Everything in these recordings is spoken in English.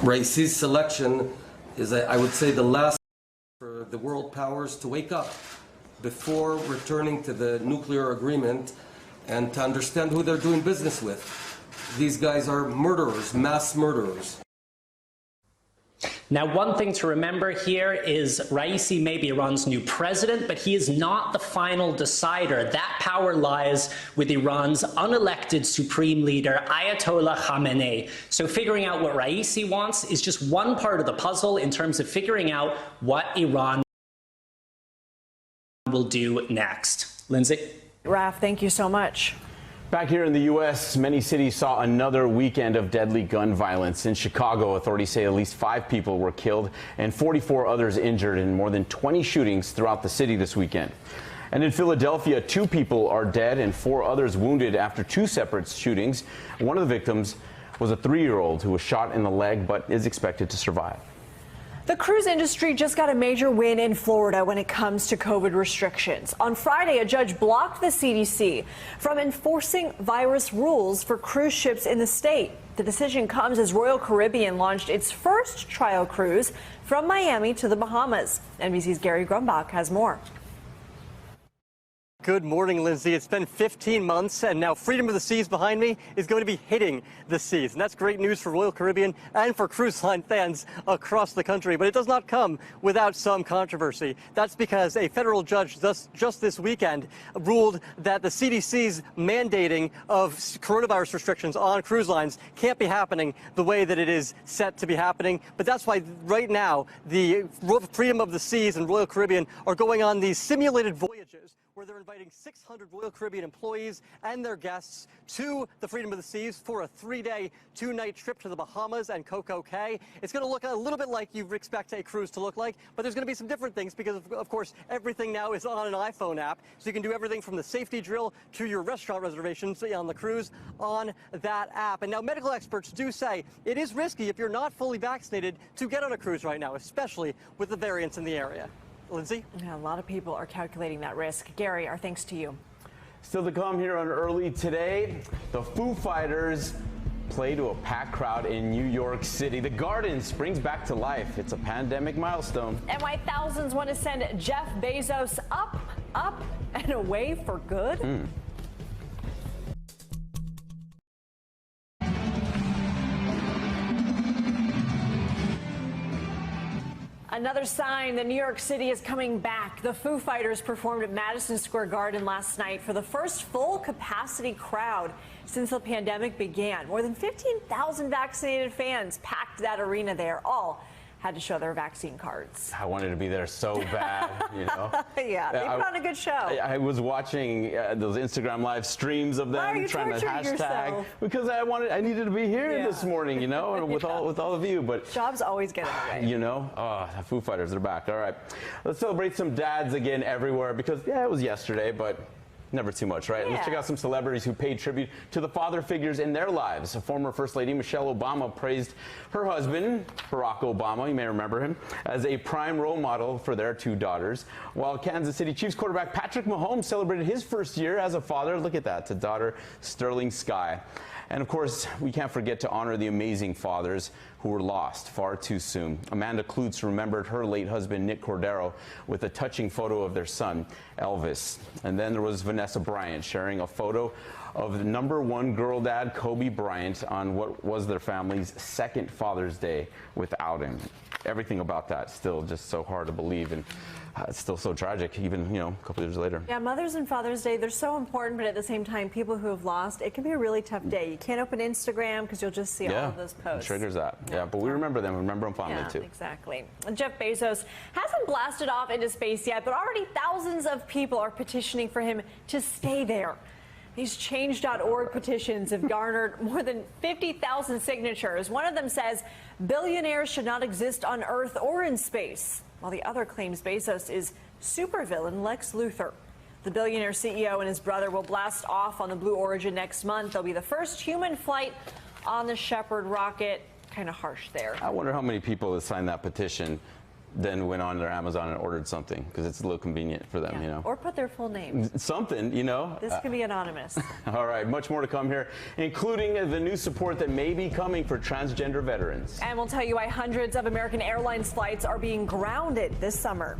Raisi's selection is, I would say, the last for the world powers to wake up before returning to the nuclear agreement and to understand who they're doing business with. These guys are murderers, mass murderers. Now, one thing to remember here is Raisi may be Iran's new president, but he is not the final decider. That power lies with Iran's unelected supreme leader, Ayatollah Khamenei. So figuring out what Raisi wants is just one part of the puzzle in terms of figuring out what Iran will do next. Lindsay? Raf, thank you so much. Back here in the U.S., many cities saw another weekend of deadly gun violence. In Chicago, authorities say at least 5 people were killed and 44 others injured in more than 20 shootings throughout the city this weekend. And in Philadelphia, 2 people are dead and 4 others wounded after 2 separate shootings. One of the victims was a 3-year-old who was shot in the leg but is expected to survive. The cruise industry just got a major win in Florida when it comes to COVID restrictions. On Friday, a judge blocked the CDC from enforcing virus rules for cruise ships in the state. The decision comes as Royal Caribbean launched its first trial cruise from Miami to the Bahamas. NBC's Gary Grumbach has more. Good morning, Lindsay. It's been 15 months, and now Freedom of the Seas behind me is going to be hitting the seas. And that's great news for Royal Caribbean and for cruise line fans across the country. But it does not come without some controversy. That's because a federal judge just this weekend ruled that the CDC's mandating of coronavirus restrictions on cruise lines can't be happening the way that it is set to be happening. But that's why right now the Freedom of the Seas and Royal Caribbean are going on these simulated voyages where they're inviting 600 Royal Caribbean employees and their guests to the Freedom of the Seas for a 3-day, 2-night trip to the Bahamas and Coco Cay. It's going to look a little bit like you expect a cruise to look like, but there's going to be some different things because, of course, everything now is on an iPhone app, so you can do everything from the safety drill to your restaurant reservations on the cruise on that app. And now medical experts do say it is risky if you're not fully vaccinated to get on a cruise right now, especially with the variants in the area. Lindsay? Yeah, a lot of people are calculating that risk. Gary, our thanks to you. Still to come here on Early Today, the Foo Fighters play to a packed crowd in New York City. The Garden springs back to life. It's a pandemic milestone. And why thousands want to send Jeff Bezos up, up, and away for good? Another sign that New York City is coming back. The Foo Fighters performed at Madison Square Garden last night for the first full capacity crowd since the pandemic began. More than 15,000 vaccinated fans packed that arena there. All had to show their vaccine cards. I wanted to be there so bad, you know. Yeah, they put on a good show. I was watching those Instagram live streams of them trying to hashtag yourself? because I needed to be here this morning, you know, with all of you. But jobs always get in the way. You know, the Foo Fighters are back. All right, let's celebrate some dads again everywhere because it was yesterday, but never too much, right? Yeah. Let's check out some celebrities who paid tribute to the father figures in their lives. Former First Lady Michelle Obama praised her husband, Barack Obama, you may remember him, as a prime role model for their 2 daughters. While Kansas City Chiefs quarterback Patrick Mahomes celebrated his first year as a father, look at that, to daughter Sterling Sky. And of course, we can't forget to honor the amazing fathers who were lost far too soon. Amanda Klutz remembered her late husband, Nick Cordero, with a touching photo of their son, Elvis. And then there was Vanessa Bryant sharing a photo of the #1 girl dad, Kobe Bryant, on what was their family's 2nd Father's Day without him. Everything about that still just so hard to believe, and it's still so tragic, even, you know, a couple years later. Yeah, Mother's and Father's Day, they're so important, but at the same time, people who have lost, it can be a really tough day. You can't open Instagram because you'll just see all of those posts. It triggers that. Yeah, but we remember them. We remember them fondly, too. Exactly. Jeff Bezos hasn't blasted off into space yet, but already thousands of people are petitioning for him to stay there. These Change.org petitions have garnered more than 50,000 signatures. One of them says billionaires should not exist on Earth or in space, while the other claims Bezos is supervillain Lex Luthor. The billionaire CEO and his brother will blast off on the Blue Origin next month. They'll be the first human flight on the Shepard rocket. Kind of harsh there. I wonder how many people have signed that petition then went on their Amazon and ordered something because it's a little convenient for them, you know. Or put their full name. Something, you know. This could be anonymous. All right, much more to come here, including the new support that may be coming for transgender veterans. And we'll tell you why hundreds of American Airlines flights are being grounded this summer.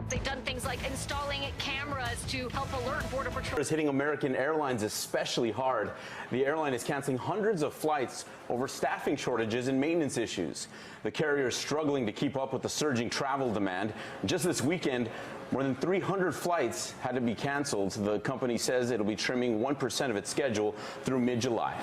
They've done things like installing cameras to help alert Border Patrol. Is hitting American Airlines especially hard. The airline is canceling hundreds of flights over staffing shortages and maintenance issues. The carrier is struggling to keep up with the surging travel demand. Just this weekend, more than 300 flights had to be canceled. The company says it'll be trimming 1% of its schedule through mid-July.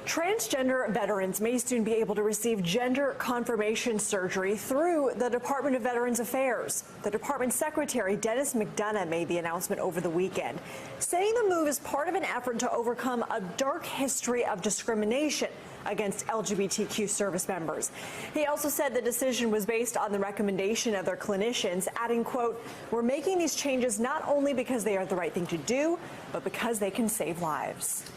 Transgender veterans may soon be able to receive gender confirmation surgery through the Department of Veterans Affairs. The department secretary, Dennis McDonough, made the announcement over the weekend, saying the move is part of an effort to overcome a dark history of discrimination against LGBTQ service members. He also said the decision was based on the recommendation of their clinicians, adding, quote, "We're making these changes not only because they are the right thing to do, but because they can save lives."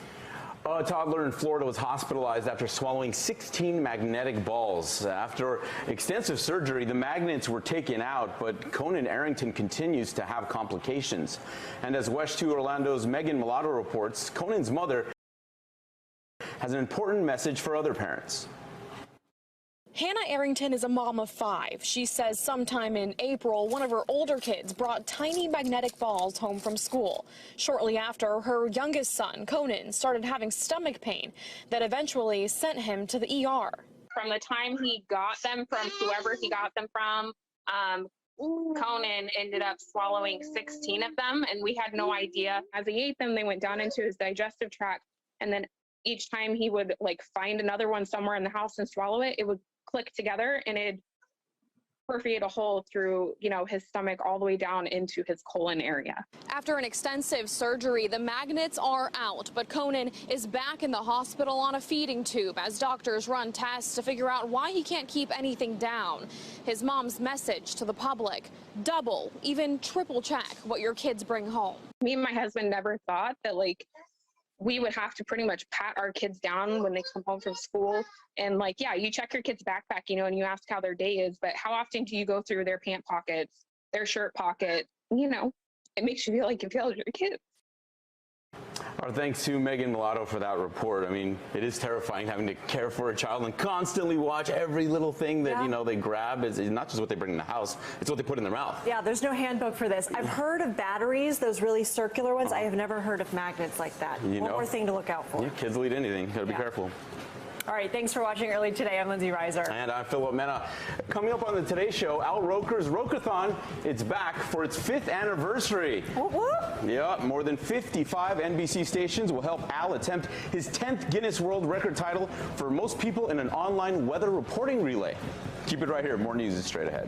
A toddler in Florida was hospitalized after swallowing 16 magnetic balls. After extensive surgery, the magnets were taken out, but Conan Arrington continues to have complications. And as West 2 Orlando's Megan Mulatto reports, Conan's mother has an important message for other parents. Hannah Arrington is a mom of 5. She says sometime in April, one of her older kids brought tiny magnetic balls home from school. Shortly after, her youngest son, Conan, started having stomach pain that eventually sent him to the ER. From the time he got them from whoever he got them from, Conan ended up swallowing 16 of them, and we had no idea. As he ate them, they went down into his digestive tract, and then each time he would find another one somewhere in the house and swallow it, it would click together and it'd perforate a hole through, his stomach all the way down into his colon area. After an extensive surgery, the magnets are out, but Conan is back in the hospital on a feeding tube as doctors run tests to figure out why he can't keep anything down. His mom's message to the public: double, even triple check what your kids bring home. Me and my husband never thought that we would have to pretty much pat our kids down when they come home from school. And yeah, you check your kid's backpack, and you ask how their day is, but how often do you go through their pant pockets, their shirt pocket? It makes you feel like you failed your kids. Our thanks to Megan Mulatto for that report. I mean, it is terrifying having to care for a child and constantly watch every little thing that, they grab. It's not just what they bring in the house, it's what they put in their mouth. Yeah, there's no handbook for this. I've heard of batteries, those really circular ones. I have never heard of magnets like that. One more thing to look out for. Yeah, kids will eat anything. Got to be careful. All right, thanks for watching Early Today. I'm Lindsay Reiser. And I'm Philip Mena. Coming up on the Today Show, Al Roker's Rokathon. It's back for its 5th anniversary. Whoop, whoop. Yeah, more than 55 NBC stations will help Al attempt his 10th Guinness World Record title for most people in an online weather reporting relay. Keep it right here. More news is straight ahead.